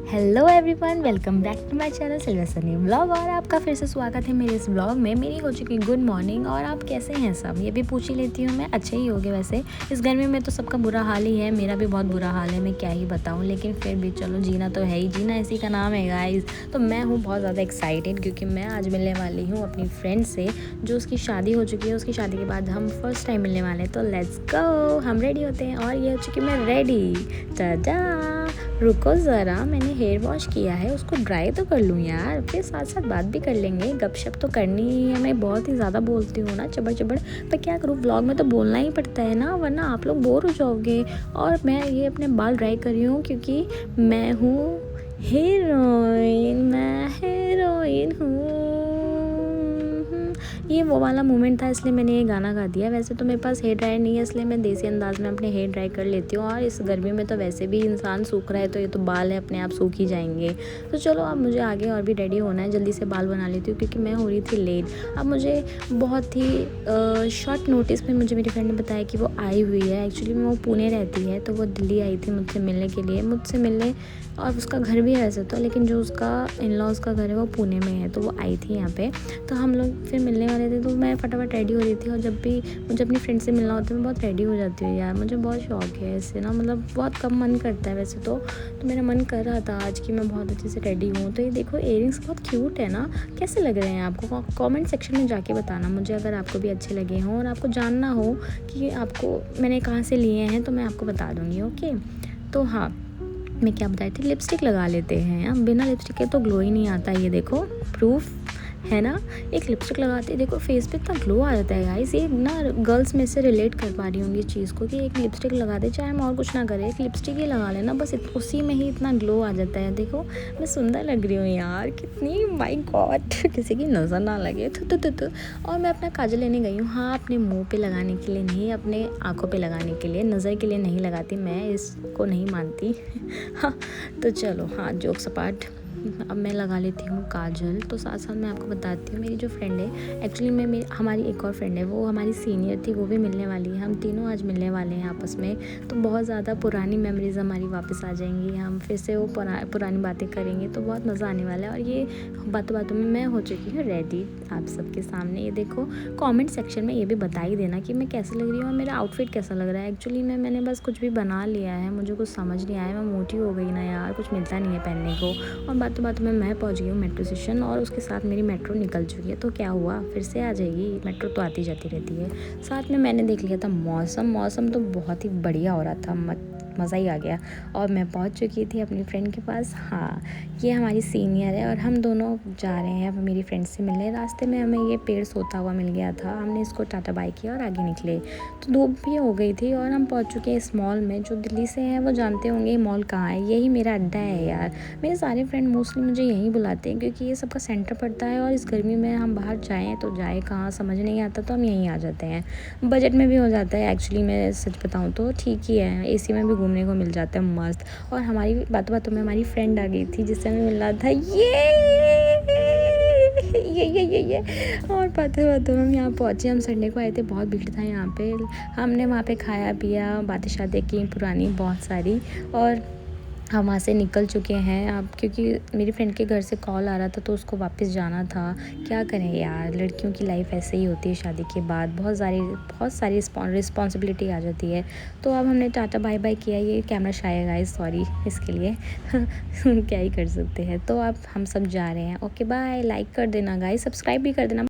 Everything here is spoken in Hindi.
Hello everyone, welcome back to my channel Sylvester blog. और आपका फिर से स्वागत है मेरे इस ब्लॉग में। मेरी हो चुकी गुड मॉर्निंग और आप कैसे हैं सब, ये भी पूछ ही लेती हूँ मैं। अच्छे ही होगे वैसे। इस गर्मी में तो सबका बुरा हाल ही है, मेरा भी बहुत बुरा हाल है, मैं क्या ही बताऊँ। लेकिन फिर भी चलो, जीना तो है ही, जीना इसी का नाम है गाइस। तो मैं हूँ बहुत ज़्यादा एक्साइटेड क्योंकि मैं आज मिलने वाली हूँ अपनी फ्रेंड से जो उसकी शादी हो चुकी है। उसकी शादी के बाद हम फर्स्ट टाइम मिलने वाले हैं, तो लेट्स गो। हम रेडी होते हैं और ये हो चुकी मैं रेडी। टाटा, रुको ज़रा, मैंने हेयर वॉश किया है, उसको ड्राई तो कर लूँ यार, फिर साथ साथ बात भी कर लेंगे। गपशप तो करनी ही है, मैं बहुत ही ज़्यादा बोलती हूँ ना, चबड़ चबड़। पर क्या करूँ, व्लॉग में तो बोलना ही पड़ता है ना, वरना आप लोग बोर हो जाओगे। और मैं ये अपने बाल ड्राई कर रही हूँ क्योंकि मैं हूँ हीरोइन, मैं हीरोइन हूँ। ये वो वाला मोमेंट था, इसलिए मैंने ये गाना गा दिया। वैसे तो मेरे पास हेयर ड्रायर नहीं है, इसलिए मैं देसी अंदाज में अपने हेयर ड्राई कर लेती हूँ। और इस गर्मी में तो वैसे भी इंसान सूख रहा है, तो ये तो बाल है अपने आप सूख ही जाएंगे। तो चलो, अब मुझे आगे और भी रेडी होना है, जल्दी से बाल बना लेती हूँ क्योंकि मैं हो रही थी लेट। अब मुझे बहुत ही शॉर्ट नोटिस में मुझे मेरी फ्रेंड ने बताया कि वो आई हुई है। एक्चुअली वो पुणे रहती है, तो वो दिल्ली आई थी मुझसे मिलने के लिए, मुझसे मिलने। और उसका घर भी है ऐसे तो, लेकिन जो उसका इन लॉज का घर है वो पुणे में है, तो वो आई थी यहाँ पे। तो हम लोग फिर मिलने वाले थे, तो मैं फटाफट रेडी हो रही थी। और जब भी मुझे अपनी फ्रेंड से मिलना होता है, मैं बहुत रेडी हो जाती हूँ यार। मुझे बहुत शौक है इससे ना, मतलब बहुत कम मन करता है वैसे तो मेरा मन कर रहा था आज कि मैं बहुत अच्छे से रेडी हूँ। तो ये देखो, इयररिंग्स बहुत क्यूट है ना, कैसे लग रहे हैं आपको? कमेंट सेक्शन में जाके बताना मुझे, अगर आपको भी अच्छे लगे हों और आपको जानना हो कि आपको मैंने कहाँ से लिए हैं, तो मैं आपको बता दूँगी। ओके, तो हाँ, मैं क्या बताई थी, लिपस्टिक लगा लेते हैं। अब बिना लिपस्टिक के तो ग्लो ही नहीं आता, ये देखो प्रूफ है ना। एक लिपस्टिक लगाते ही देखो फेस पे इतना ग्लो आ जाता है गाइस। ये ना गर्ल्स में से रिलेट कर पा रही होंगी इस चीज़ को कि एक लिपस्टिक लगा दे, चाहे हम और कुछ ना करें, एक लिपस्टिक ही लगा लेना बस, उसी में ही इतना ग्लो आ जाता है। देखो मैं सुंदर लग रही हूँ यार कितनी, माय गॉड, किसी की नज़र ना लगे। तो और मैं अपना काजल लेने गई हूँ। हाँ, अपने मुँह पे लगाने के लिए नहीं, अपने आँखों पे लगाने के लिए, नज़र के लिए नहीं लगाती मैं, इसको नहीं मानती। हाँ, तो चलो, हाँ, जोक्स अपार्ट, अब मैं लगा लेती हूँ काजल। तो साथ साथ मैं आपको बताती हूँ, मेरी जो फ्रेंड है, एक्चुअली मैं हमारी एक और फ्रेंड है, वो हमारी सीनियर थी, वो भी मिलने वाली है। हम तीनों आज मिलने वाले हैं आपस में। तो बहुत ज़्यादा पुरानी मेमोरीज़ हमारी वापस आ जाएंगी, हम फिर से वो पुरानी बातें करेंगे, तो बहुत मज़ा आने वाला है। और ये बातों बातों में मैं हो चुकी हूँ रेडी आप सबके सामने। ये देखो, कमेंट सेक्शन में ये भी बता ही देना कि मैं कैसे लग रही हूँ और मेरा आउटफिट कैसा लग रहा है। एक्चुअली मैंने बस कुछ भी बना लिया है, मुझे कुछ समझ नहीं आया, मैं मोटी हो गई ना यार, कुछ मिलता नहीं है पहनने को। और बातों बातों में मैं पहुंच गई हूँ मेट्रो स्टेशन, और उसके साथ मेरी मेट्रो निकल चुकी है। तो क्या हुआ, फिर से आ जाएगी मेट्रो, तो आती जाती रहती है। साथ में मैंने देख लिया था मौसम तो बहुत ही बढ़िया हो रहा था, मज़ा ही आ गया। और मैं पहुंच चुकी थी अपनी फ्रेंड के पास। हाँ, ये हमारी सीनियर है और हम दोनों जा रहे हैं अब मेरी फ्रेंड से मिलने। रास्ते में हमें ये पेड़ सोता हुआ मिल गया था, हमने इसको टाटा बाय किया और आगे निकले। तो धूप भी हो गई थी और हम पहुंच चुके हैं इस मॉल में। जो दिल्ली से हैं वो जानते होंगे ये मॉल कहाँ है, यही मेरा अड्डा है यार। मेरे सारे फ्रेंड मोस्टली मुझे यहीं बुलाते हैं क्योंकि ये सबका सेंटर पड़ता है। और इस गर्मी में हम बाहर जाएँ तो जाए कहाँ, समझ नहीं आता, तो हम यहीं आ जाते हैं। बजट में भी हो जाता है, एक्चुअली मैं सच बताऊँ तो ठीक ही है, एसी में भी घूमने को मिल जाता है मस्त। और हमारी बातों बातों में हमारी फ्रेंड आ गई थी जिससे हमें मिलना था, ये। और बातों बातों में हम यहाँ पहुँचे। हम संडे को आए थे, बहुत भीड़ था यहाँ पे। हमने वहाँ पे खाया पिया, बातें शातें की पुरानी बहुत सारी, और हम वहाँ से निकल चुके हैं अब, क्योंकि मेरी फ्रेंड के घर से कॉल आ रहा था तो उसको वापस जाना था। क्या करें यार, लड़कियों की लाइफ ऐसे ही होती है, शादी के बाद बहुत सारी रिस्पॉन्सिबिलिटी आ जाती है। तो अब हमने टाटा बाय बाय किया। ये कैमरा शाय है गाइस, सॉरी इसके लिए। क्या ही कर सकते हैं। तो अब हम सब जा रहे हैं। ओके बाय, लाइक कर देना गाइस, सब्सक्राइब भी कर देना।